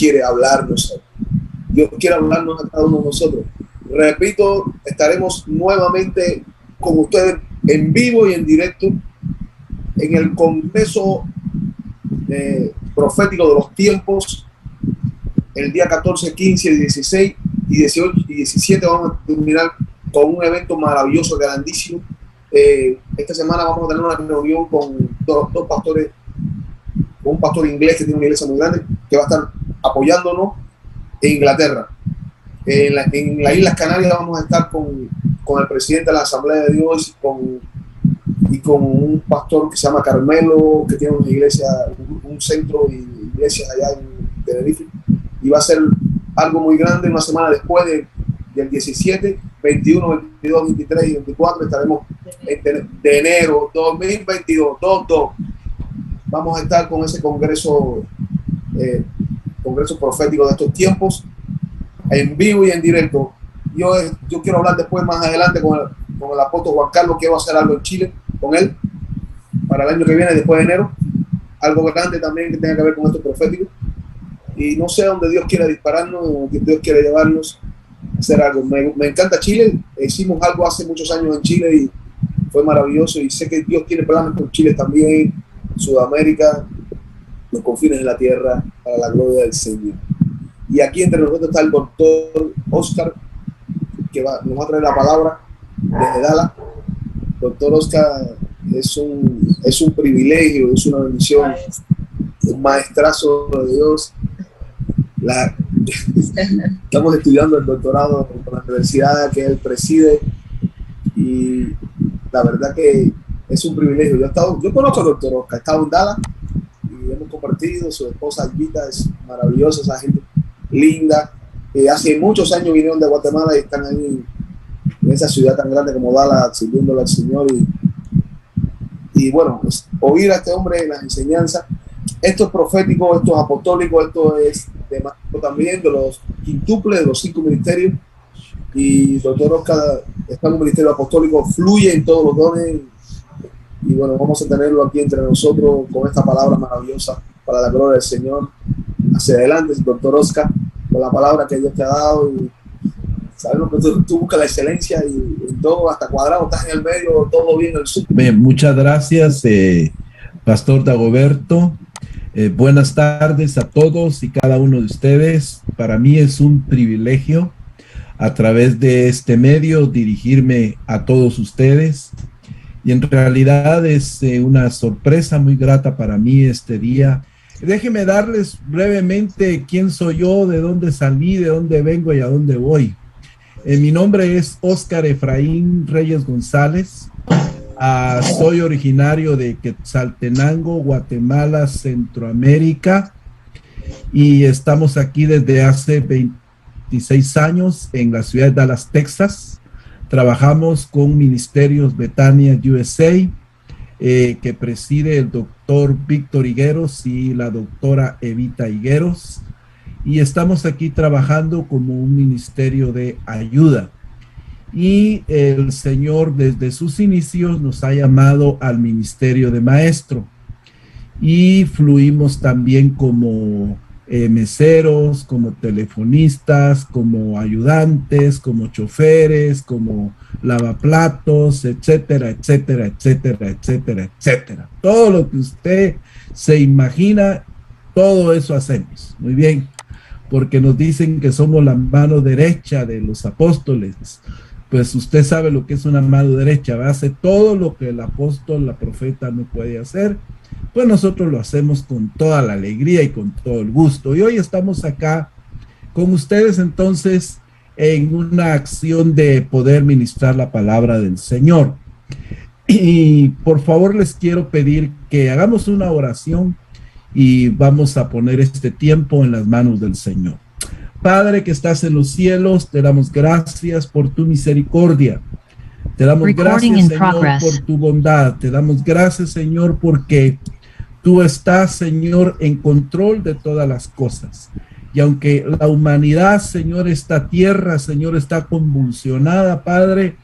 quiere hablarnos. Dios quiere hablarnos a cada uno de nosotros. Repito, estaremos nuevamente con ustedes en vivo y en directo en el Congreso Profético de los Tiempos, el día 14, 15, 16 y 18 y 17 vamos a terminar con un evento maravilloso, grandísimo. Esta semana vamos a tener una reunión con dos pastores, con un pastor inglés que tiene una iglesia muy grande, que va a estar apoyándonos en Inglaterra. En las Islas Canarias vamos a estar con el presidente de la Asamblea de Dios y con un pastor que se llama Carmelo, que tiene una iglesia, un centro de iglesias allá en Tenerife, y va a ser algo muy grande. Una semana después del 17, 21, 22, 23 y 24 estaremos de enero 2022, 2. Vamos a estar con ese congreso profético de estos tiempos, en vivo y en directo. Yo quiero hablar después, más adelante, con el apóstol Juan Carlos. Quiero hacer algo en Chile con él para el año que viene, después de enero. Algo grande también que tenga que ver con esto profético. Y no sé a dónde Dios quiere dispararnos, o Dios quiere llevarnos a hacer algo. Me encanta Chile. Hicimos algo hace muchos años en Chile y fue maravilloso. Y sé que Dios tiene planes con Chile también, Sudamérica, los confines de la tierra, para la gloria del Señor. Y aquí entre nosotros está el doctor Oscar, que nos va a traer la palabra desde Dallas. Doctor Oscar, es un privilegio, es una bendición, un maestrazo de Dios. Estamos estudiando el doctorado con la universidad que él preside y la verdad que es un privilegio. Yo conozco al doctor Oscar, he estado en Dallas y hemos compartido. Su esposa Albita es maravillosa, esa gente linda. Hace muchos años vinieron de Guatemala y están ahí en esa ciudad tan grande como Dallas, sirviéndole al Señor. Y bueno, pues, oír a este hombre en las enseñanzas, esto es profético, esto es apostólico, esto es también de los quintuples, de los 5 ministerios. Y doctor Oscar está en un ministerio apostólico, fluye en todos los dones. Y bueno, vamos a tenerlo aquí entre nosotros con esta palabra maravillosa para la gloria del Señor. Hacia adelante, doctor Oscar, con la palabra que Dios te ha dado. Y sabemos que tú buscas la excelencia y en todo, hasta cuadrado, estás en el medio, todo bien. Muchas gracias, Pastor Dagoberto. Buenas tardes a todos y cada uno de ustedes. Para mí es un privilegio a través de este medio dirigirme a todos ustedes. Y en realidad es una sorpresa muy grata para mí este día. Déjenme darles brevemente quién soy yo, de dónde salí, de dónde vengo y a dónde voy. Mi nombre es Oscar Efraín Reyes González. Soy originario de Quetzaltenango, Guatemala, Centroamérica. Y estamos aquí desde hace 26 años en la ciudad de Dallas, Texas. Trabajamos con Ministerios Betania USA, que preside el doctor Víctor Higueros y la doctora Evita Higueros, y estamos aquí trabajando como un ministerio de ayuda. Y el Señor desde sus inicios nos ha llamado al ministerio de maestro, y fluimos también como meseros, como telefonistas, como ayudantes, como choferes, como lavaplatos, etcétera, etcétera, etcétera, etcétera, etcétera. Todo lo que usted se imagina, todo eso hacemos. Muy bien, porque nos dicen que somos la mano derecha de los apóstoles. Pues usted sabe lo que es una mano derecha, hace todo lo que el apóstol, la profeta no puede hacer. Pues nosotros lo hacemos con toda la alegría y con todo el gusto. Y hoy estamos acá con ustedes entonces en una acción de poder ministrar la palabra del Señor. Y por favor les quiero pedir que hagamos una oración y vamos a poner este tiempo en las manos del Señor. Padre que estás en los cielos, te damos gracias por tu misericordia. Te damos gracias, Señor, por tu bondad. Te damos gracias, Señor, porque tú estás, Señor, en control de todas las cosas. Y aunque la humanidad, Señor, esta tierra, Señor, está convulsionada, Padre,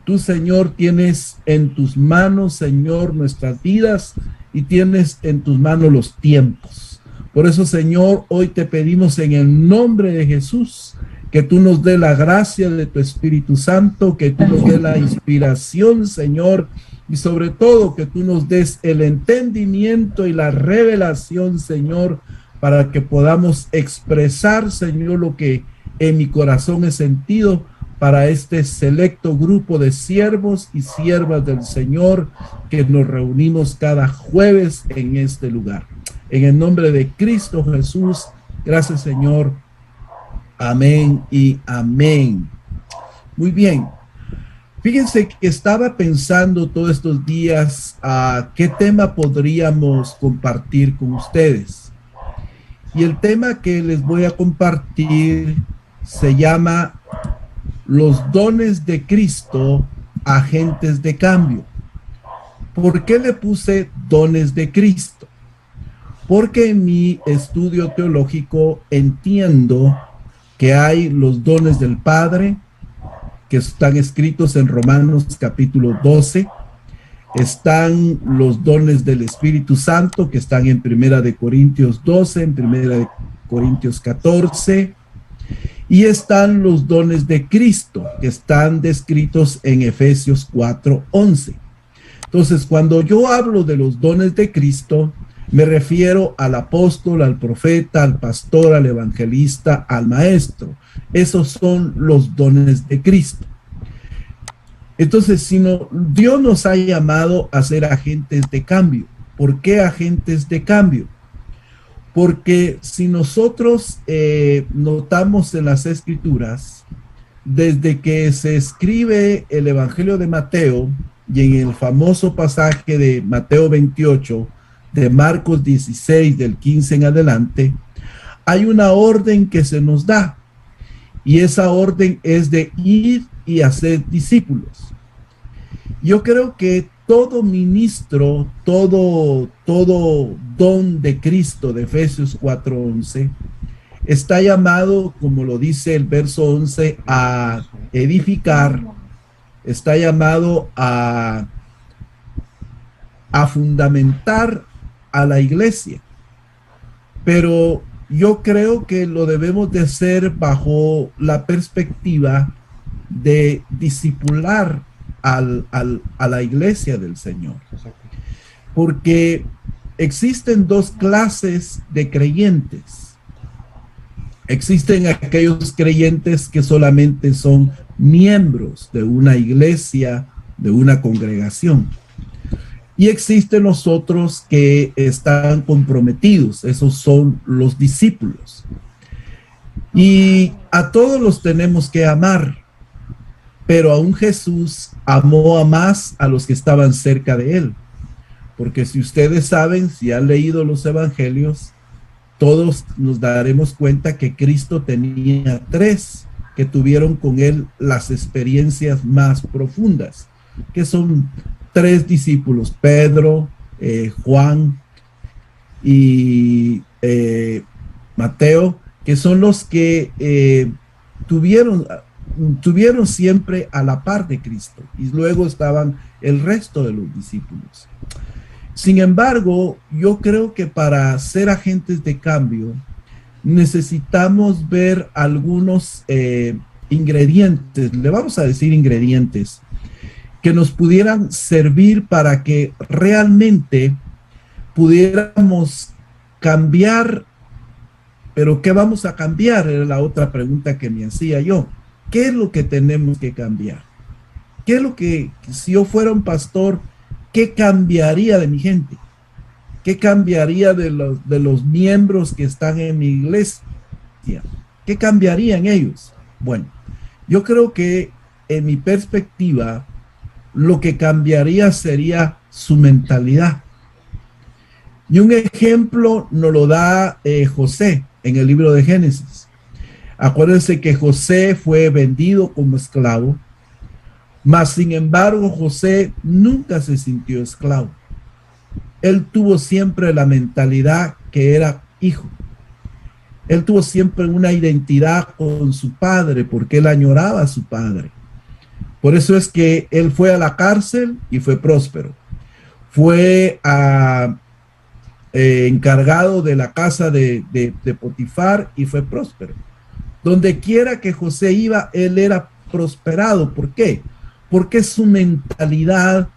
tú, Señor, tienes en tus manos, Señor, nuestras vidas y tienes en tus manos los tiempos. Por eso, Señor, hoy te pedimos en el nombre de Jesús que tú nos dé la gracia de tu Espíritu Santo, que tú nos dé la inspiración, Señor, y sobre todo que tú nos des el entendimiento y la revelación, Señor, para que podamos expresar, Señor, lo que en mi corazón he sentido para este selecto grupo de siervos y siervas del Señor que nos reunimos cada jueves en este lugar. En el nombre de Cristo Jesús, gracias, Señor. Amén y amén. Muy bien. Fíjense que estaba pensando todos estos días a qué tema podríamos compartir con ustedes. Y el tema que les voy a compartir se llama los dones de Cristo, agentes de cambio. ¿Por qué le puse dones de Cristo? Porque en mi estudio teológico entiendo que hay los dones del Padre, que están escritos en Romanos capítulo 12, están los dones del Espíritu Santo, que están en Primera de Corintios 12, en Primera de Corintios 14, y están los dones de Cristo, que están descritos en Efesios 4:11. Entonces, cuando yo hablo de los dones de Cristo, me refiero al apóstol, al profeta, al pastor, al evangelista, al maestro. Esos son los dones de Cristo. Entonces, si no, Dios nos ha llamado a ser agentes de cambio. ¿Por qué agentes de cambio? Porque si nosotros notamos en las Escrituras, desde que se escribe el Evangelio de Mateo y en el famoso pasaje de Mateo 28, de Marcos 16, del 15 en adelante, hay una orden que se nos da, y esa orden es de ir y hacer discípulos. Yo creo que todo ministro, todo don de Cristo de Efesios 4:11 está llamado, como lo dice el verso 11, a edificar, está llamado a fundamentar a la iglesia. Pero yo creo que lo debemos de hacer bajo la perspectiva de discipular a la iglesia del Señor. Porque existen dos clases de creyentes. Existen aquellos creyentes que solamente son miembros de una iglesia, de una congregación. Y existen los otros que están comprometidos, esos son los discípulos. Y a todos los tenemos que amar, pero aún Jesús amó a más a los que estaban cerca de él. Porque si ustedes saben, si han leído los evangelios, todos nos daremos cuenta que Cristo tenía tres que tuvieron con él las experiencias más profundas, que son tres discípulos, Pedro, Juan y Mateo, que son los que tuvieron siempre a la par de Cristo, y luego estaban el resto de los discípulos. Sin embargo, yo creo que para ser agentes de cambio necesitamos ver algunos ingredientes, le vamos a decir ingredientes, que nos pudieran servir para que realmente pudiéramos cambiar. Pero ¿qué vamos a cambiar? Era la otra pregunta que me hacía yo. ¿Qué es lo que tenemos que cambiar? ¿Qué es lo que, si yo fuera un pastor, qué cambiaría de mi gente? ¿Qué cambiaría de los miembros que están en mi iglesia? ¿Qué cambiaría en ellos? Bueno, yo creo que en mi perspectiva, lo que cambiaría sería su mentalidad. Y un ejemplo nos lo da José en el libro de Génesis. Acuérdense que José fue vendido como esclavo, mas sin embargo José nunca se sintió esclavo. Él tuvo siempre la mentalidad que era hijo. Él tuvo siempre una identidad con su padre porque él añoraba a su padre. Por eso es que él fue a la cárcel y fue próspero. Fue a encargado de la casa de Potifar y fue próspero. Donde quiera que José iba, él era prosperado. ¿Por qué? Porque su mentalidad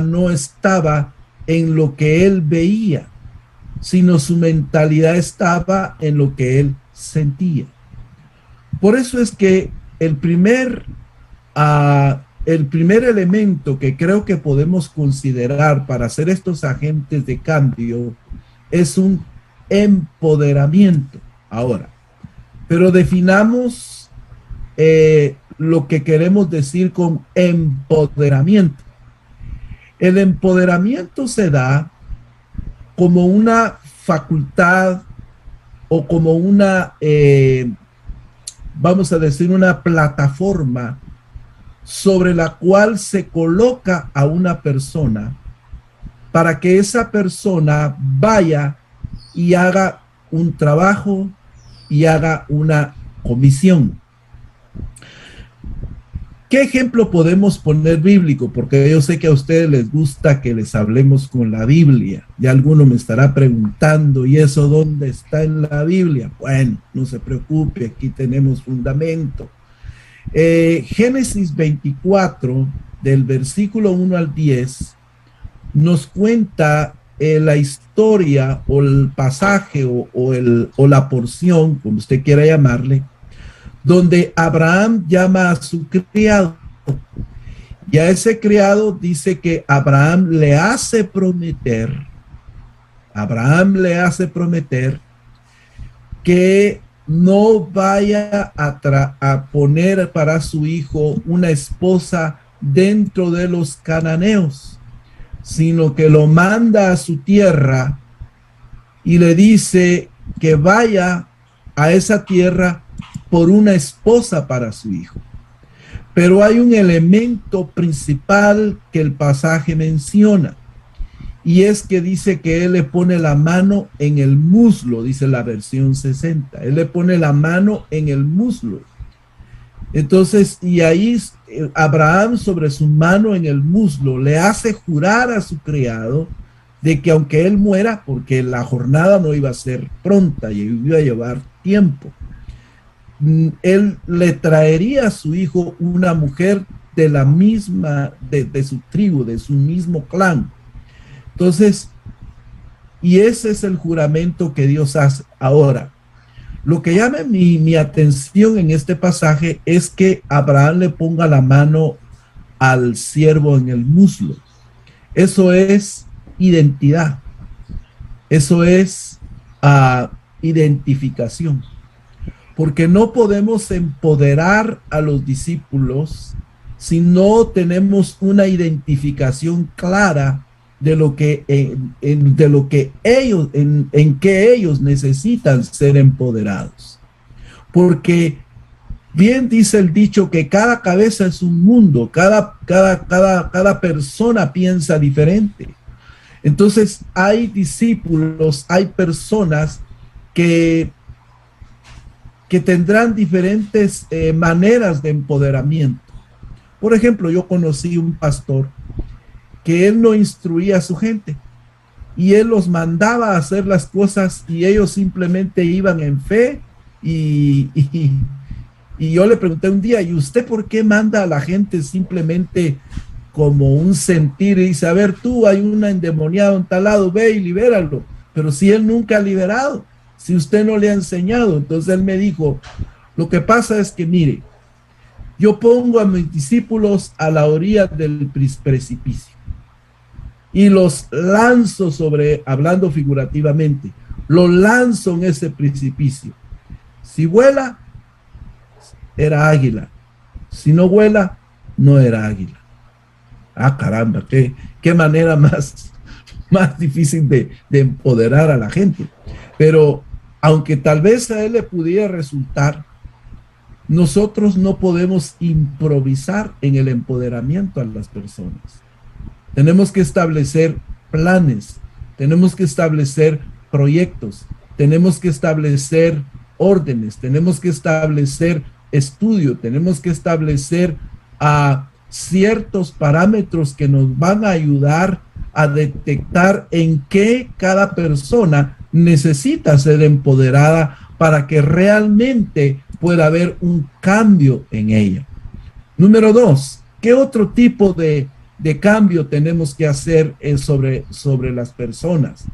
no estaba en lo que él veía, sino su mentalidad estaba en lo que él sentía. Por eso es que el primer elemento que creo que podemos considerar para ser estos agentes de cambio es un empoderamiento. Ahora, pero definamos lo que queremos decir con empoderamiento. El empoderamiento se da como una facultad o como una, vamos a decir, una plataforma sobre la cual se coloca a una persona para que esa persona vaya y haga un trabajo y haga una comisión. ¿Qué ejemplo podemos poner bíblico? Porque yo sé que a ustedes les gusta que les hablemos con la Biblia. Ya alguno me estará preguntando, ¿y eso dónde está en la Biblia? Bueno, no se preocupe, aquí tenemos fundamento. Génesis 24, del versículo 1 al 10, nos cuenta la historia o el pasaje o la porción, como usted quiera llamarle, donde Abraham llama a su criado. Y a ese criado dice que Abraham le hace prometer que no vaya a poner para su hijo una esposa dentro de los cananeos, sino que lo manda a su tierra y le dice que vaya a esa tierra por una esposa para su hijo. Pero hay un elemento principal que el pasaje menciona, y es que dice que él le pone la mano en el muslo, dice la versión 60. Él le pone la mano en el muslo. Entonces, y ahí Abraham, sobre su mano en el muslo, le hace jurar a su criado de que aunque él muera, porque la jornada no iba a ser pronta y iba a llevar tiempo, él le traería a su hijo una mujer de la misma, de su tribu, de su mismo clan. Entonces, y ese es el juramento que Dios hace. Ahora, lo que llama mi atención en este pasaje es que Abraham le ponga la mano al siervo en el muslo. Eso es identidad. Eso es identificación. Porque no podemos empoderar a los discípulos si no tenemos una identificación clara de lo que en que ellos necesitan ser empoderados. Porque bien dice el dicho que cada cabeza es un mundo, cada persona piensa diferente. Entonces hay discípulos, hay personas que tendrán diferentes maneras de empoderamiento. Por ejemplo, yo conocí un pastor que él no instruía a su gente y él los mandaba a hacer las cosas y ellos simplemente iban en fe y yo le pregunté un día, ¿y usted por qué manda a la gente simplemente como un sentir? Y dice, a ver, tú, hay un endemoniado en tal lado, ve y libéralo. Pero si él nunca ha liberado, si usted no le ha enseñado. Entonces él me dijo, lo que pasa es que, mire, yo pongo a mis discípulos a la orilla del precipicio y los lanzo hablando figurativamente, los lanzo en ese precipicio. Si vuela, era águila. Si no vuela, no era águila. Ah, caramba, qué manera más difícil de empoderar a la gente. Pero aunque tal vez a él le pudiera resultar, nosotros no podemos improvisar en el empoderamiento a las personas. Tenemos que establecer planes, tenemos que establecer proyectos, tenemos que establecer órdenes, tenemos que establecer estudio, tenemos que establecer ciertos parámetros que nos van a ayudar a detectar en qué cada persona necesita ser empoderada para que realmente pueda haber un cambio en ella. Número 2, ¿qué otro tipo de cambio tenemos que hacer sobre las personas?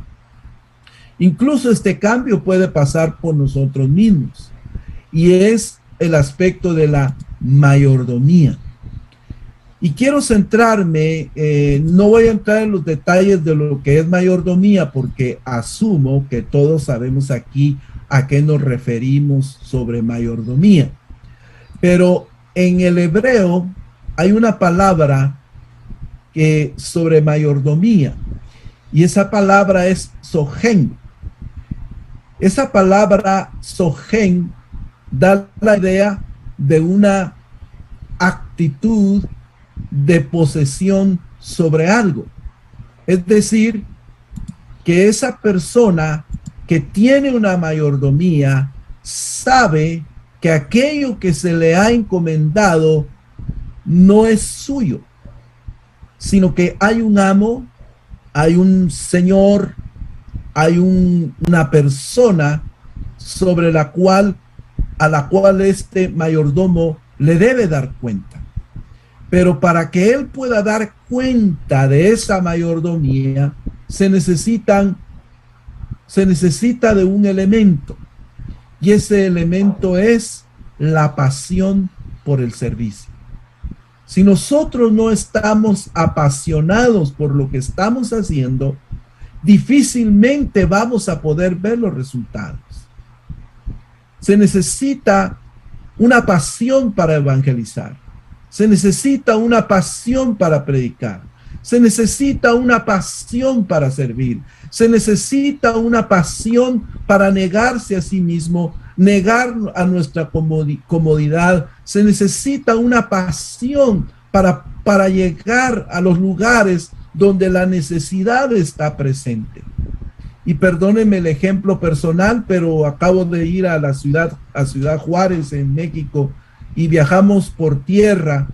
Incluso este cambio puede pasar por nosotros mismos y es el aspecto de la mayordomía. Y quiero centrarme, no voy a entrar en los detalles de lo que es mayordomía porque asumo que todos sabemos aquí a qué nos referimos sobre mayordomía. Pero en el hebreo hay una palabra que sobre mayordomía y esa palabra es sogen. Esa palabra sogen da la idea de una actitud de posesión sobre algo. Es decir, que esa persona que tiene una mayordomía sabe que aquello que se le ha encomendado no es suyo, sino que hay un amo, hay un señor, hay una persona sobre a la cual este mayordomo le debe dar cuenta. Pero para que él pueda dar cuenta de esa mayordomía, se necesita de un elemento. Y ese elemento es la pasión por el servicio. Si nosotros no estamos apasionados por lo que estamos haciendo, difícilmente vamos a poder ver los resultados. Se necesita una pasión para evangelizar. Se necesita una pasión para predicar. Se necesita una pasión para servir. Se necesita una pasión para negarse a sí mismo, negar a nuestra comodidad. Se necesita una pasión para llegar a los lugares donde la necesidad está presente. Y perdónenme el ejemplo personal, pero acabo de ir a Ciudad Juárez en México y viajamos por tierra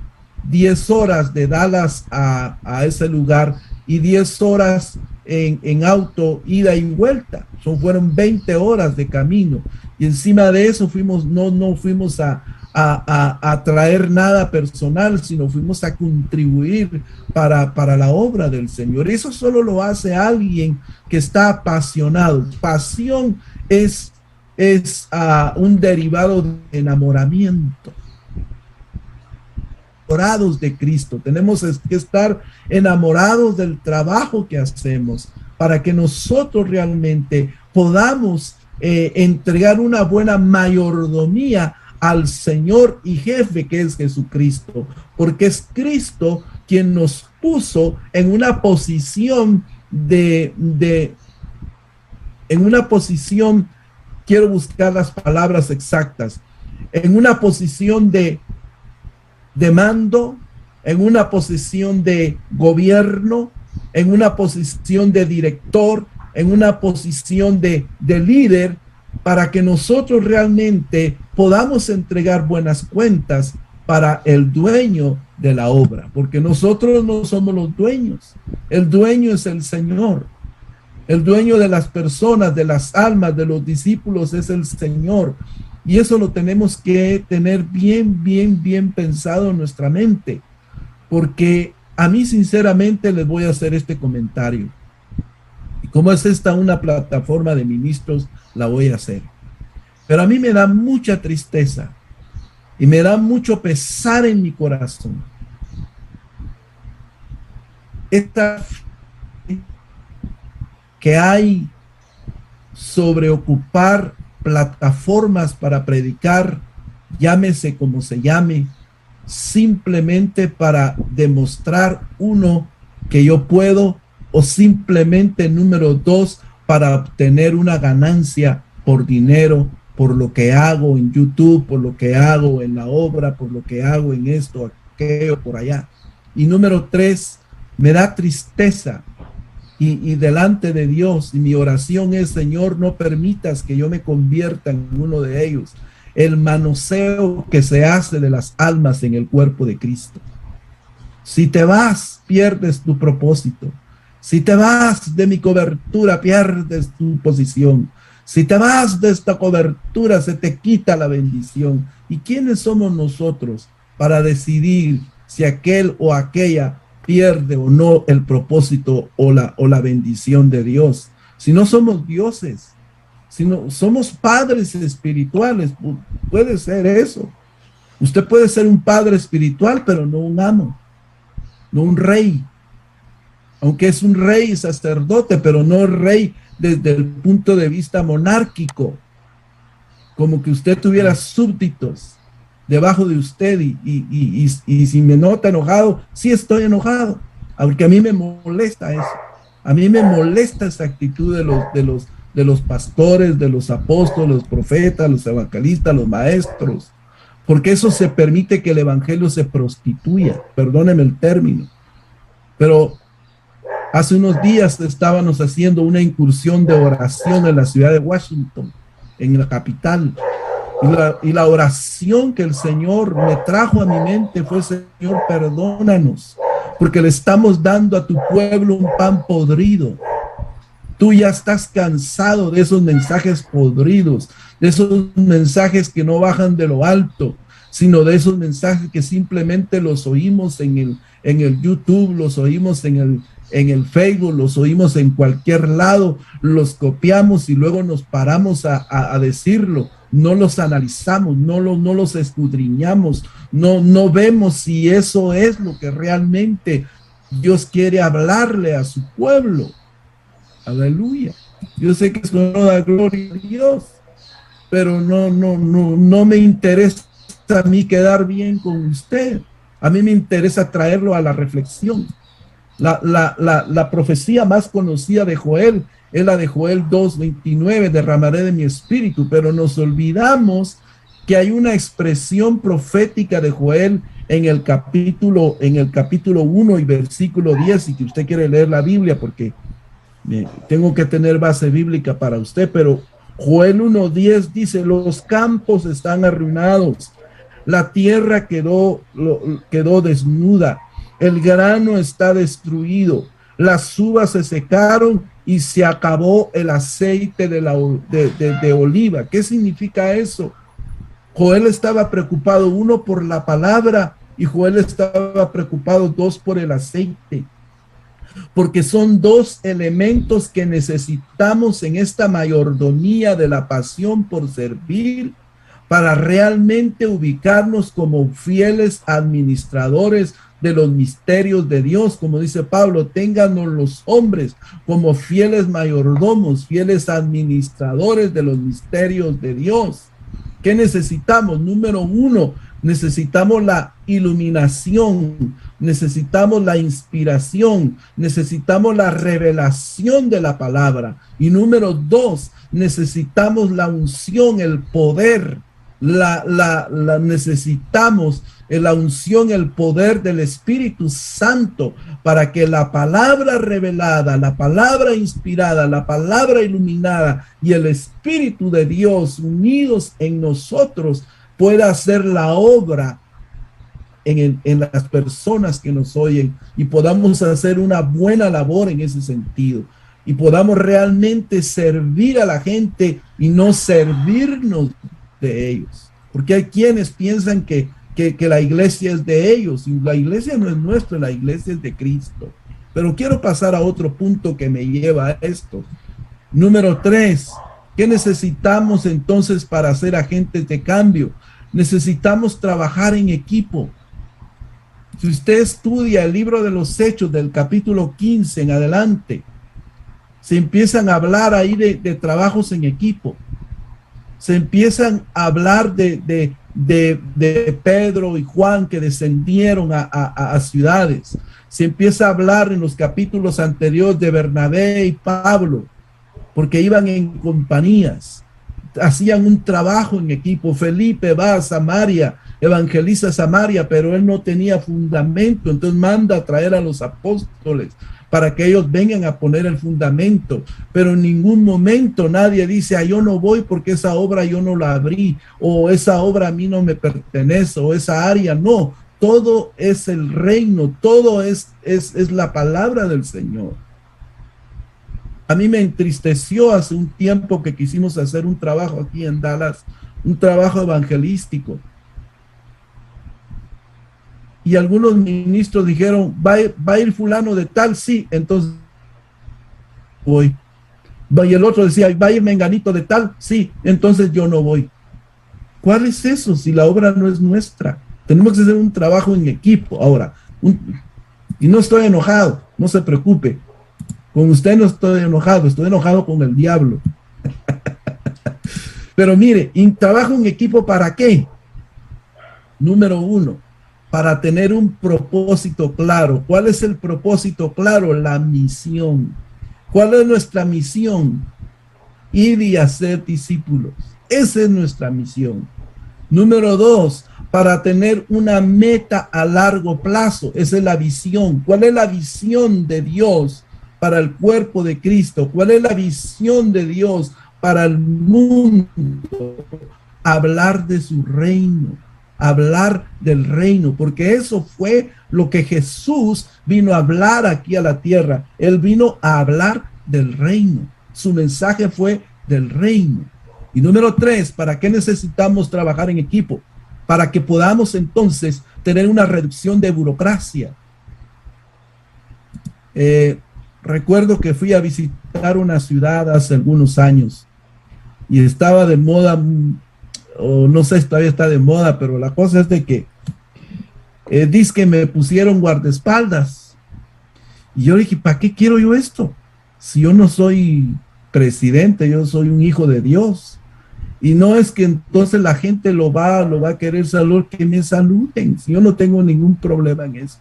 10 horas de Dallas a ese lugar y 10 horas en auto, ida y vuelta. Fueron 20 horas de camino. Y encima de eso no fuimos a traer nada personal, sino fuimos a contribuir para la obra del Señor. Eso solo lo hace alguien que está apasionado. Pasión es un derivado de enamoramiento. Enamorados de Cristo, tenemos que estar enamorados del trabajo que hacemos para que nosotros realmente podamos entregar una buena mayordomía al Señor y jefe que es Jesucristo, porque es Cristo quien nos puso en una posición quiero buscar las palabras exactas, en una posición de mando, en una posición de gobierno, en una posición de director, en una posición de líder, para que nosotros realmente podamos entregar buenas cuentas para el dueño de la obra, porque nosotros no somos los dueños, el dueño es el Señor, el dueño de las personas, de las almas, de los discípulos es el Señor. Y eso lo tenemos que tener bien pensado en nuestra mente, porque a mí sinceramente les voy a hacer este comentario. Y como es esta una plataforma de ministros, la voy a hacer. Pero a mí me da mucha tristeza y me da mucho pesar en mi corazón. Esta que hay sobre ocupar plataformas para predicar, llámese como se llame, simplemente para demostrar, uno, que yo puedo, o simplemente, número 2, para obtener una ganancia por dinero, por lo que hago en YouTube, por lo que hago en la obra, por lo que hago en esto, aquello, por allá. Y número 3, me da tristeza. Y delante de Dios, y mi oración es: Señor, no permitas que yo me convierta en uno de ellos. El manoseo que se hace de las almas en el cuerpo de Cristo. Si te vas, pierdes tu propósito. Si te vas de mi cobertura, pierdes tu posición. Si te vas de esta cobertura, se te quita la bendición. ¿Y quiénes somos nosotros para decidir si aquel o aquella pierde o no el propósito o la bendición de Dios? Si no somos dioses, si no somos padres espirituales, puede ser eso. Usted puede ser un padre espiritual, pero no un amo, no un rey. Aunque es un rey sacerdote, pero no rey desde el punto de vista monárquico, como que usted tuviera súbditos debajo de usted y si me nota enojado, sí estoy enojado, aunque a mí me molesta eso, a mí me molesta esa actitud de los pastores, de los apóstoles, los profetas, los evangelistas, los maestros, porque eso se permite que el evangelio se prostituya, perdóneme el término, pero hace unos días estábamos haciendo una incursión de oración en la ciudad de Washington, en la capital. Y la oración que el Señor me trajo a mi mente fue: Señor, perdónanos, porque le estamos dando a tu pueblo un pan podrido. Tú ya estás cansado de esos mensajes podridos, de esos mensajes que no bajan de lo alto, sino de esos mensajes que simplemente los oímos en el YouTube, los oímos en el Facebook, los oímos en cualquier lado, los copiamos y luego nos paramos a decirlo. No los analizamos, no los escudriñamos, no vemos si eso es lo que realmente Dios quiere hablarle a su pueblo. Aleluya. Yo sé que eso no da gloria a Dios, pero no me interesa a mí quedar bien con usted. A mí me interesa traerlo a la reflexión. La profecía más conocida de Joel es la de Joel 2:29, derramaré de mi espíritu, pero nos olvidamos que hay una expresión profética de Joel en el capítulo 1 y versículo 10, y que usted quiere leer la Biblia porque tengo que tener base bíblica para usted, pero Joel 1:10 dice: los campos están arruinados, la tierra quedó desnuda, el grano está destruido, las uvas se secaron y se acabó el aceite de oliva. ¿Qué significa eso? Joel estaba preocupado, uno, por la palabra, y Joel estaba preocupado, dos, por el aceite, porque son dos elementos que necesitamos en esta mayordomía de la pasión por servir para realmente ubicarnos como fieles administradores de los misterios de Dios. Como dice Pablo, ténganos los hombres como fieles mayordomos, fieles administradores de los misterios de Dios. ¿Qué necesitamos? Número uno, necesitamos la iluminación, necesitamos la inspiración, necesitamos la revelación de la palabra. Y número dos, necesitamos la unción, el poder, necesitamos la unción, el poder del Espíritu Santo para que la palabra revelada, la palabra inspirada, la palabra iluminada y el Espíritu de Dios unidos en nosotros pueda hacer la obra en las personas que nos oyen, y podamos hacer una buena labor en ese sentido, y podamos realmente servir a la gente y no servirnos de ellos, porque hay quienes piensan que la iglesia es de ellos, y la iglesia no es nuestra, la iglesia es de Cristo. Pero quiero pasar a otro punto que me lleva a esto. Número 3, ¿qué necesitamos entonces para ser agentes de cambio? Necesitamos trabajar en equipo. Si usted estudia el libro de los Hechos del capítulo 15 en adelante, se empiezan a hablar ahí de trabajos en equipo. Se empiezan a hablar de Pedro y Juan que descendieron a ciudades. Se empieza a hablar en los capítulos anteriores de Bernabé y Pablo, porque iban en compañías, hacían un trabajo en equipo. Felipe va a Samaria, evangeliza Samaria, pero él no tenía fundamento, entonces manda a traer a los apóstoles para que ellos vengan a poner el fundamento, pero en ningún momento nadie dice: yo no voy porque esa obra yo no la abrí, o esa obra a mí no me pertenece, o esa área. No, todo es el reino, todo es la palabra del Señor. A mí me entristeció hace un tiempo que quisimos hacer un trabajo aquí en Dallas, un trabajo evangelístico. Y algunos ministros dijeron, va a ir fulano de tal, sí, entonces voy. Y el otro decía, va a ir menganito de tal, sí, entonces yo no voy. ¿Cuál es eso si la obra no es nuestra? Tenemos que hacer un trabajo en equipo. Ahora, y no estoy enojado, no se preocupe. Con usted no estoy enojado con el diablo. Pero mire, trabajo en equipo ¿para qué? Número uno, para tener un propósito claro. ¿Cuál es el propósito claro? La misión. ¿Cuál es nuestra misión? Ir y hacer discípulos. Esa es nuestra misión. Número dos, para tener una meta a largo plazo. Esa es la visión. ¿Cuál es la visión de Dios para el cuerpo de Cristo? ¿Cuál es la visión de Dios para el mundo? Hablar de su reino, hablar del reino, porque eso fue lo que Jesús vino a hablar aquí a la tierra. Él vino a hablar del reino. Su mensaje fue del reino. Y número tres, ¿para qué necesitamos trabajar en equipo? Para que podamos entonces tener una reducción de burocracia. Recuerdo que fui a visitar una ciudad hace algunos años y estaba de moda, o no sé si todavía está de moda, pero la cosa es de que dice que me pusieron guardaespaldas. Y yo dije, ¿para qué quiero yo esto? Si yo no soy presidente, yo soy un hijo de Dios. Y no es que entonces la gente lo va a querer saludar, que me saluden. Si yo no tengo ningún problema en eso.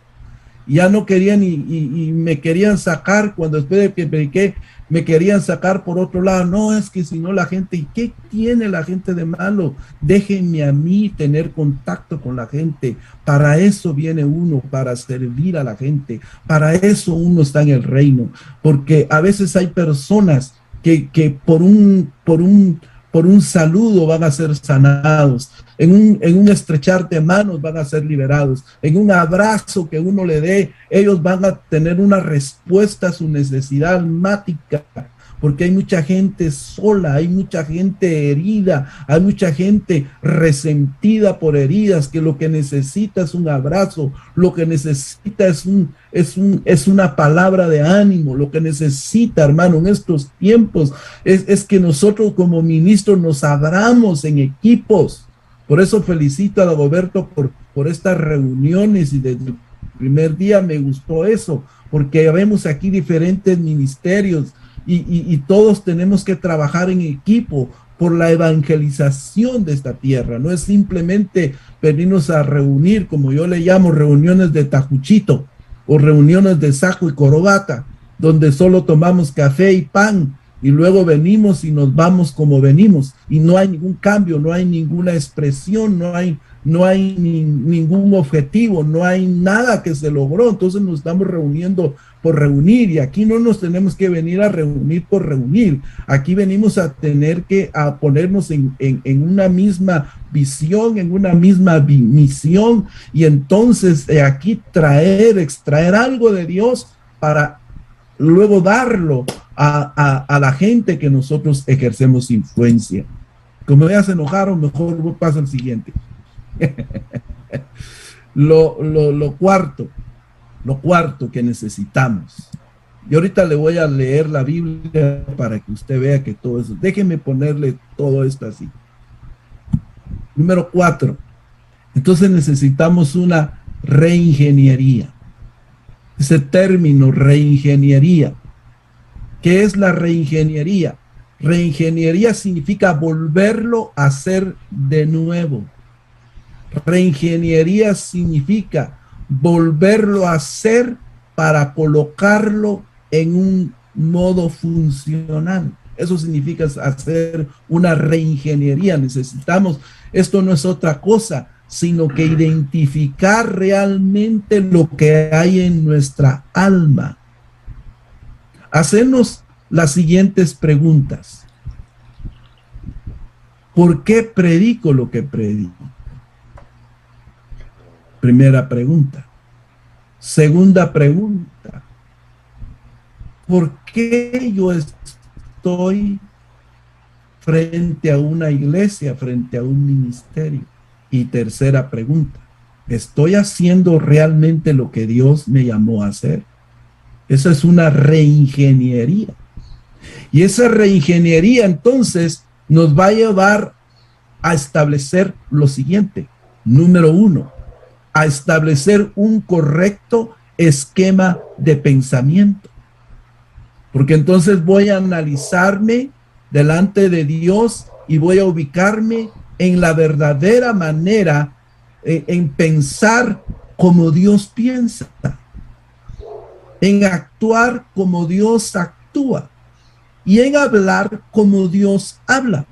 Ya no querían y me querían sacar cuando después de que prediqué, me querían sacar por otro lado. No, es que si no la gente, ¿y qué tiene la gente de malo? Déjenme a mí tener contacto con la gente. Para eso viene uno, para servir a la gente. Para eso uno está en el reino. Porque a veces hay personas que por un saludo van a ser sanados, en un estrechar de manos van a ser liberados, en un abrazo que uno le dé, ellos van a tener una respuesta a su necesidad almática, porque hay mucha gente sola, hay mucha gente herida, hay mucha gente resentida por heridas, que lo que necesita es un abrazo, lo que necesita es una palabra de ánimo, lo que necesita, hermano, en estos tiempos es que nosotros como ministros nos abramos en equipos. Por eso felicito a Dagoberto por estas reuniones y desde el primer día me gustó eso, porque vemos aquí diferentes ministerios y todos tenemos que trabajar en equipo por la evangelización de esta tierra. No es simplemente venirnos a reunir, como yo le llamo, reuniones de tajuchito o reuniones de saco y corbata, donde solo tomamos café y pan y luego venimos y nos vamos como venimos y no hay ningún cambio, no hay ninguna expresión, no hay ningún objetivo, no hay nada que se logró. Entonces nos estamos reuniendo por reunir y aquí no nos tenemos que venir a reunir por reunir. Aquí venimos a tener que ponernos en una misma visión, en una misma misión y entonces aquí extraer algo de Dios para luego darlo a la gente que nosotros ejercemos influencia. Como ya se enojaron, mejor pasa al siguiente. Lo cuarto que necesitamos. Y ahorita le voy a leer la Biblia para que usted vea que todo eso. Déjenme ponerle todo esto así. Número 4. Entonces necesitamos una reingeniería. Ese término, reingeniería. ¿Qué es la reingeniería? Reingeniería significa volverlo a hacer de nuevo. Reingeniería significa volverlo a hacer para colocarlo en un modo funcional. Eso significa hacer una reingeniería. Necesitamos, esto no es otra cosa, sino que identificar realmente lo que hay en nuestra alma. Hacernos las siguientes preguntas. ¿Por qué predico lo que predico? Primera pregunta. Segunda pregunta. ¿por qué yo estoy frente a una iglesia, frente a un ministerio? Y tercera pregunta, ¿estoy haciendo realmente lo que Dios me llamó a hacer? Eso es una reingeniería. Y esa reingeniería entonces nos va a llevar a establecer lo siguiente. Número uno, a establecer un correcto esquema de pensamiento. Porque entonces voy a analizarme delante de Dios y voy a ubicarme en la verdadera manera, en pensar como Dios piensa, en actuar como Dios actúa y en hablar como Dios habla.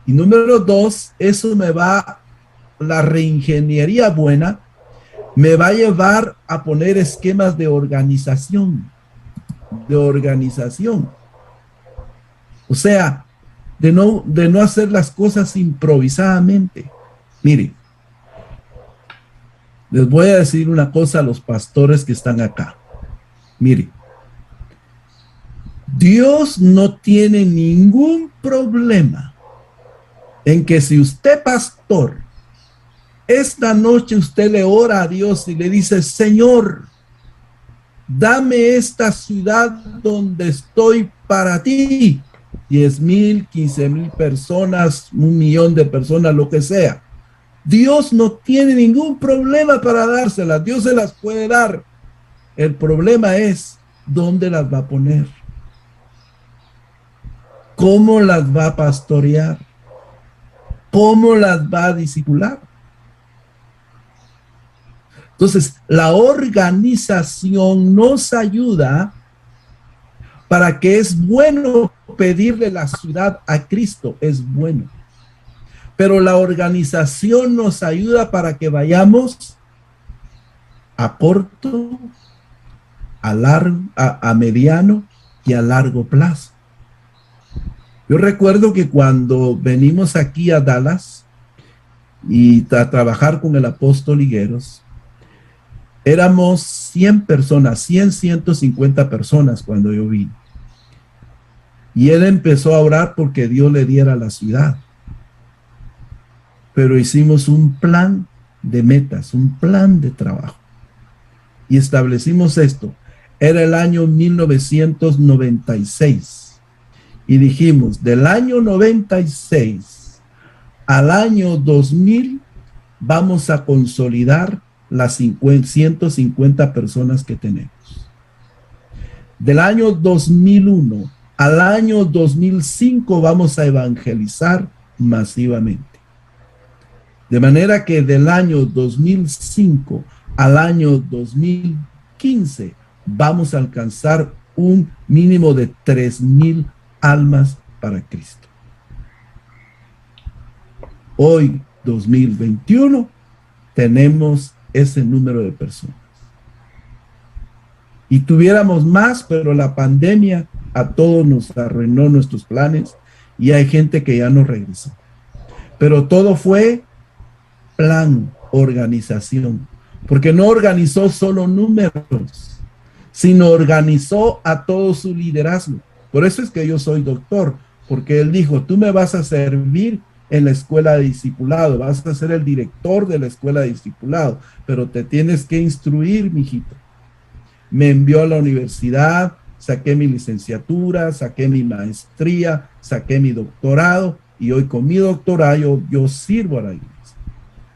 Y número dos, eso la reingeniería buena me va a llevar a poner esquemas de organización. O sea, de no hacer las cosas improvisadamente. Mire, les voy a decir una cosa a los pastores que están acá. Mire, Dios no tiene ningún problema en que si usted, pastor, esta noche usted le ora a Dios y le dice, Señor, dame esta ciudad donde estoy para ti. 10,000, 15,000 personas, 1,000,000 de personas, lo que sea. Dios no tiene ningún problema para dárselas. Dios se las puede dar. El problema es dónde las va a poner. ¿Cómo las va a pastorear? ¿Cómo las va a discipular? Entonces, la organización nos ayuda para que es bueno pedirle la ciudad a Cristo, es bueno. Pero la organización nos ayuda para que vayamos a corto, a mediano y a largo plazo. Yo recuerdo que cuando venimos aquí a Dallas y a trabajar con el apóstol Higueros, éramos 100 personas, 150 personas cuando yo vine. Y él empezó a orar porque Dios le diera la ciudad. Pero hicimos un plan de metas, un plan de trabajo. Y establecimos esto. Era el año 1996. Y dijimos, del año 96 al año 2000, vamos a consolidar las 150 personas que tenemos. Del año 2001 al año 2005 vamos a evangelizar masivamente. De manera que del año 2005 al año 2015 vamos a alcanzar un mínimo de 3,000 almas para Cristo. Hoy, 2021, tenemos ese número de personas. Y tuviéramos más, pero la pandemia a todos nos arruinó nuestros planes y hay gente que ya no regresó. Pero todo fue plan, organización, porque no organizó solo números, sino organizó a todo su liderazgo. Por eso es que yo soy doctor, porque él dijo, tú me vas a servir en la escuela de discipulado, vas a ser el director de la escuela de discipulado, pero te tienes que instruir, mijito. Me envió a la universidad, saqué mi licenciatura, saqué mi maestría, saqué mi doctorado, y hoy con mi doctorado yo sirvo a la iglesia.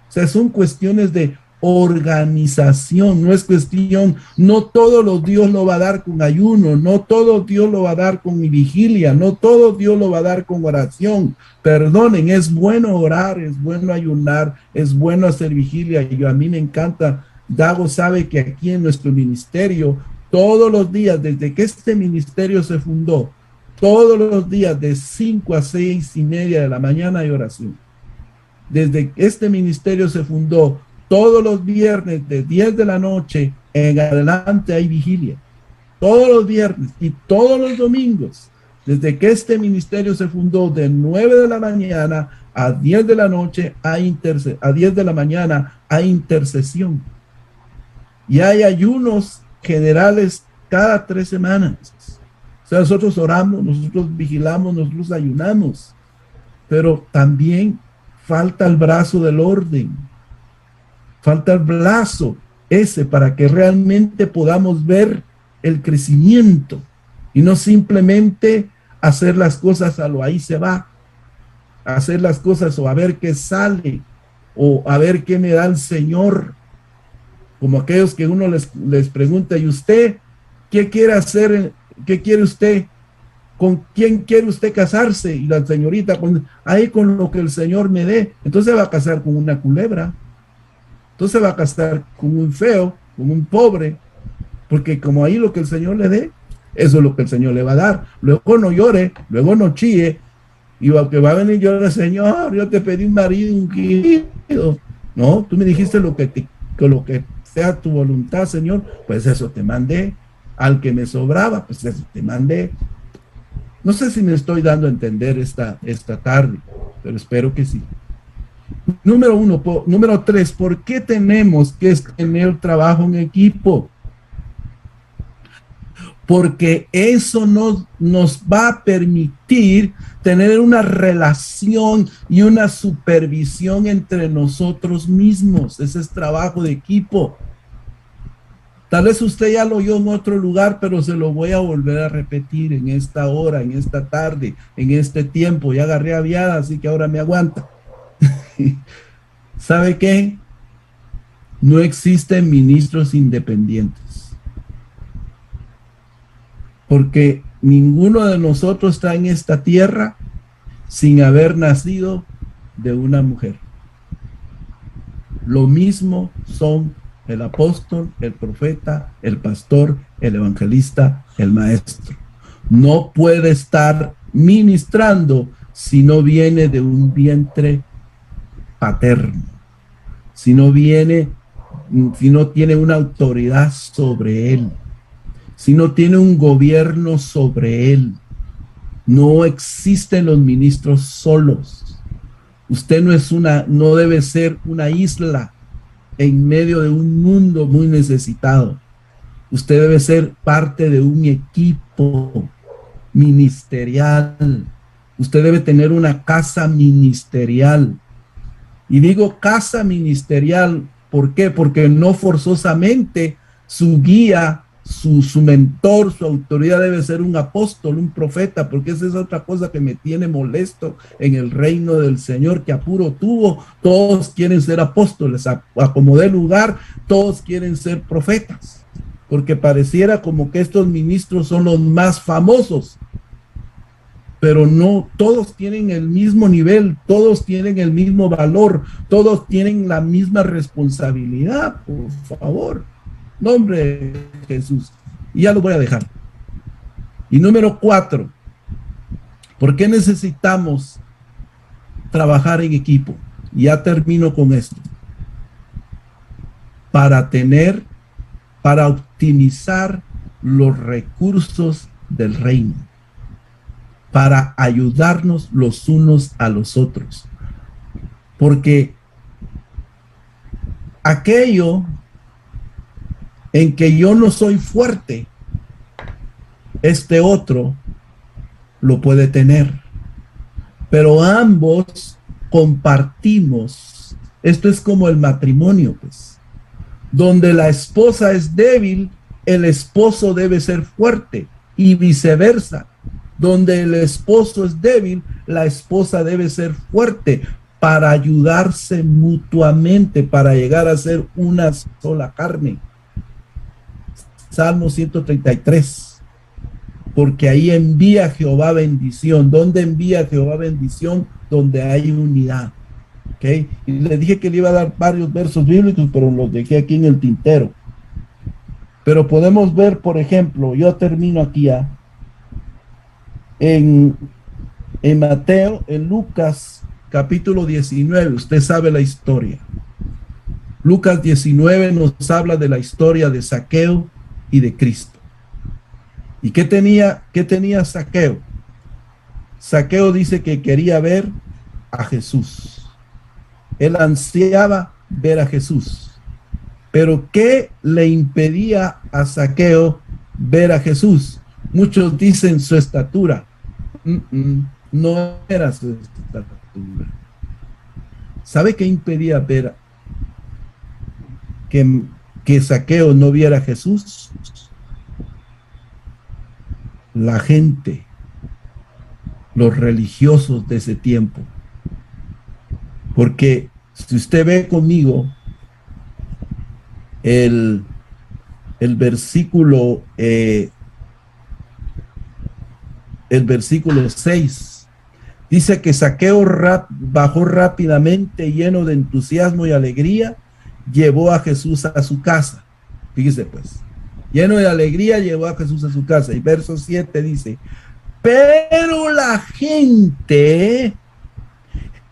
O sea, son cuestiones de organización, no es cuestión, no todo lo Dios lo va a dar con ayuno, no todo Dios lo va a dar con vigilia, no todo Dios lo va a dar con oración. Perdonen, es bueno orar, es bueno ayunar, es bueno hacer vigilia, y a mí me encanta. Dago sabe que aquí en nuestro ministerio, todos los días, desde que este ministerio se fundó, todos los días de 5 a 6:30 de la mañana hay oración. Desde que este ministerio se fundó, todos los viernes de 10 de la noche en adelante hay vigilia. Todos los viernes y todos los domingos, desde que este ministerio se fundó, de 9 de la mañana a 10 de la noche, a 10 de la mañana hay intercesión. Y hay ayunos generales cada 3 semanas. O sea, nosotros oramos, nosotros vigilamos, nosotros ayunamos, pero también falta el brazo del orden, falta el brazo ese para que realmente podamos ver el crecimiento y no simplemente hacer las cosas a lo ahí se va, hacer las cosas o a ver qué sale o a ver qué me da el Señor, como aquellos que uno les pregunta, ¿y usted qué quiere hacer? ¿Qué quiere usted? ¿Con quién quiere usted casarse? Y la señorita, ahí con lo que el Señor me dé. Entonces va a casar con una culebra, entonces va a casar con un feo, con un pobre, porque como ahí lo que el Señor le dé, eso es lo que el Señor le va a dar. Luego no llore, luego no chille, y que va a venir llorar, Señor, yo te pedí un marido ungido. No, tú me dijiste lo que sea tu voluntad, Señor, pues eso te mandé. Al que me sobraba, pues eso te mandé. No sé si me estoy dando a entender esta tarde, pero espero que sí. Número 3, ¿por qué tenemos que tener trabajo en equipo? Porque eso nos va a permitir tener una relación y una supervisión entre nosotros mismos. Ese es trabajo de equipo. Tal vez usted ya lo oyó en otro lugar, pero se lo voy a volver a repetir en esta hora, en esta tarde, en este tiempo. Ya agarré aviada, así que ahora me aguanta. ¿Sabe qué? No existen ministros independientes. Porque ninguno de nosotros está en esta tierra sin haber nacido de una mujer. Lo mismo son el apóstol, el profeta, el pastor, el evangelista, el maestro. No puede estar ministrando si no viene de un vientre paterno, si no tiene una autoridad sobre él, si no tiene un gobierno sobre él. No existen los ministros solos. Usted no debe ser una isla en medio de un mundo muy necesitado. Usted debe ser parte de un equipo ministerial. Usted debe tener una casa ministerial. Y digo casa ministerial, ¿por qué? Porque no forzosamente su guía, su mentor, su autoridad debe ser un apóstol, un profeta, porque esa es otra cosa que me tiene molesto en el reino del Señor, que apuro tuvo, todos quieren ser apóstoles, a como dé lugar, todos quieren ser profetas, porque pareciera como que estos ministros son los más famosos, pero no, todos tienen el mismo nivel, todos tienen el mismo valor, todos tienen la misma responsabilidad, por favor. Nombre de Jesús. Y ya lo voy a dejar. Y número 4, ¿por qué necesitamos trabajar en equipo? Ya termino con esto. Para optimizar los recursos del reino, para ayudarnos los unos a los otros. Porque aquello en que yo no soy fuerte, este otro lo puede tener. Pero ambos compartimos. Esto es como el matrimonio, pues. Donde la esposa es débil, el esposo debe ser fuerte y viceversa. Donde el esposo es débil, la esposa debe ser fuerte para ayudarse mutuamente, para llegar a ser una sola carne. Salmo 133, porque ahí envía Jehová bendición. ¿Dónde envía Jehová bendición? Donde hay unidad. ¿Okay? Y le dije que le iba a dar varios versos bíblicos, pero los dejé aquí en el tintero. Pero podemos ver, por ejemplo, yo termino aquí ya, en Mateo, en Lucas capítulo 19, usted sabe la historia. Lucas 19 nos habla de la historia de Zaqueo y de Cristo. ¿Y qué tenía Zaqueo? Zaqueo dice que quería ver a Jesús. Él ansiaba ver a Jesús. Pero ¿qué le impedía a Zaqueo ver a Jesús? Muchos dicen su estatura. No era su estatura. ¿Sabe qué impedía ver que Zaqueo no viera a Jesús? La gente, los religiosos de ese tiempo. Porque si usted ve conmigo el versículo 6, dice que Zaqueo bajó rápidamente, lleno de entusiasmo y alegría, llevó a Jesús a su casa. Fíjese pues, lleno de alegría llevó a Jesús a su casa. Y verso 7 dice, pero la gente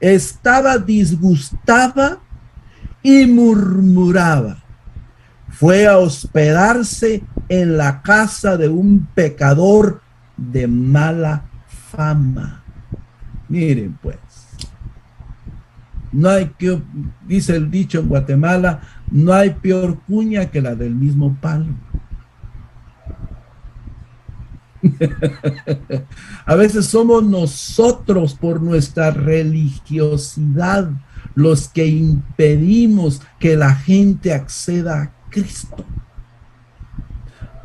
estaba disgustada y murmuraba. Fue a hospedarse en la casa de un pecador de mala fama. Miren pues, no hay que, dice el dicho en Guatemala, no hay peor cuña que la del mismo palo. A veces somos nosotros por nuestra religiosidad los que impedimos que la gente acceda a Cristo.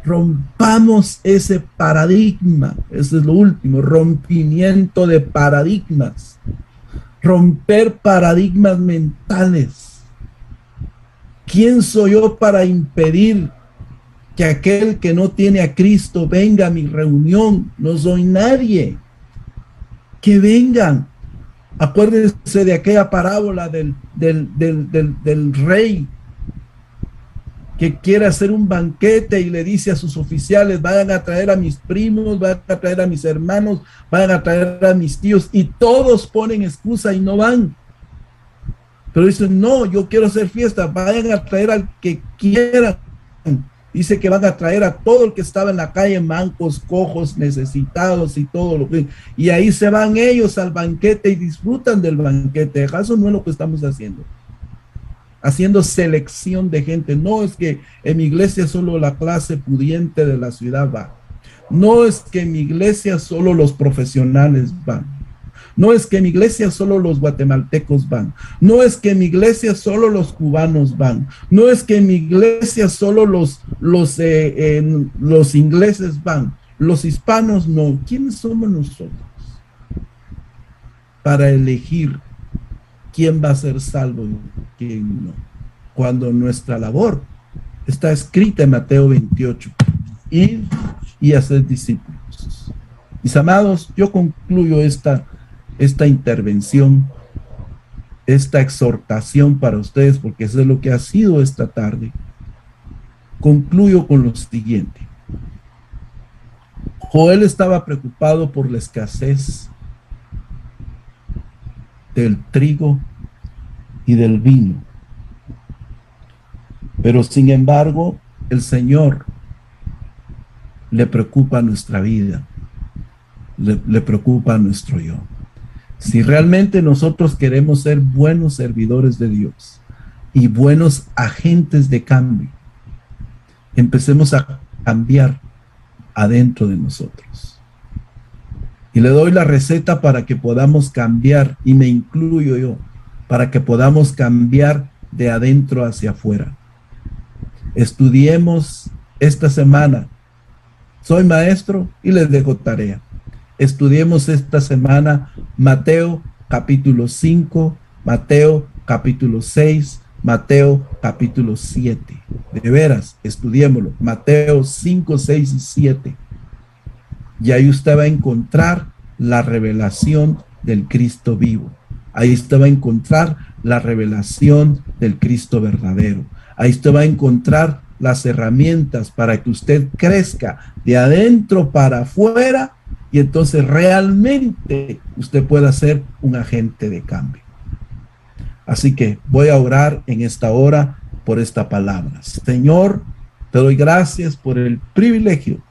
Rompamos ese paradigma. Eso es lo último, rompimiento de paradigmas. Romper paradigmas mentales. ¿Quién soy yo para impedir que aquel que no tiene a Cristo venga a mi reunión? No soy nadie. Que vengan. Acuérdense de aquella parábola del rey que quiere hacer un banquete y le dice a sus oficiales, vayan a traer a mis primos, vayan a traer a mis hermanos, vayan a traer a mis tíos, y todos ponen excusa y no van. Pero dicen, no, yo quiero hacer fiesta, vayan a traer al que quieran. Dice que van a traer a todo el que estaba en la calle, mancos, cojos, necesitados y todo lo que... Y ahí se van ellos al banquete y disfrutan del banquete. ¿Acaso no es lo que estamos haciendo? Haciendo selección de gente. No es que en mi iglesia solo la clase pudiente de la ciudad va. No es que en mi iglesia solo los profesionales van. No es que en mi iglesia solo los guatemaltecos van. No es que en mi iglesia solo los cubanos van. No es que en mi iglesia solo los ingleses van. Los hispanos no. ¿Quiénes somos nosotros para elegir quién va a ser salvo y quién no? Cuando nuestra labor está escrita en Mateo 28. Ir y hacer discípulos. Mis amados, yo concluyo esta intervención, esta exhortación para ustedes, porque eso es lo que ha sido esta tarde. Concluyo con lo siguiente. Joel estaba preocupado por la escasez del trigo y del vino. Pero sin embargo, el Señor le preocupa nuestra vida, le preocupa nuestro yo. Si realmente nosotros queremos ser buenos servidores de Dios y buenos agentes de cambio, empecemos a cambiar adentro de nosotros. Y le doy la receta para que podamos cambiar, y me incluyo yo, para que podamos cambiar de adentro hacia afuera. Estudiemos esta semana. Soy maestro y les dejo tarea. Estudiemos esta semana Mateo capítulo 5, Mateo capítulo 6, Mateo capítulo 7. De veras, estudiémoslo. Mateo 5, 6 y 7. Y ahí usted va a encontrar la revelación del Cristo vivo. Ahí usted va a encontrar la revelación del Cristo verdadero. Ahí usted va a encontrar las herramientas para que usted crezca de adentro para afuera, y entonces realmente usted pueda ser un agente de cambio. Así que voy a orar en esta hora por esta palabra. Señor, te doy gracias por el privilegio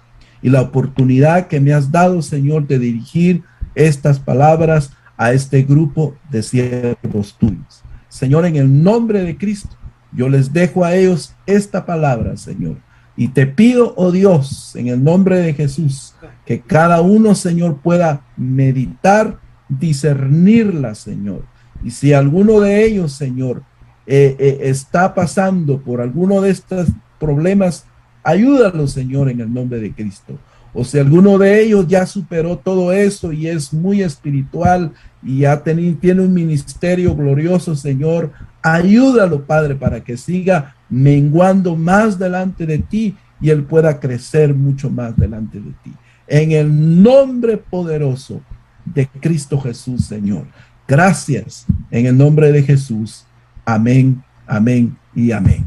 y la oportunidad que me has dado, Señor, de dirigir estas palabras a este grupo de siervos tuyos. Señor, en el nombre de Cristo, Yo les dejo a ellos esta palabra, Señor. Y te pido, oh Dios, en el nombre de Jesús, que cada uno, Señor, pueda meditar, discernirla, Señor. Y si alguno de ellos, Señor, está pasando por alguno de estos problemas, ayúdalo, Señor, en el nombre de Cristo. O si alguno de ellos ya superó todo eso y es muy espiritual y tiene un ministerio glorioso, Señor, ayúdalo, Padre, para que siga menguando más delante de ti y él pueda crecer mucho más delante de ti. En el nombre poderoso de Cristo Jesús, Señor. Gracias en el nombre de Jesús. Amén, amén y amén.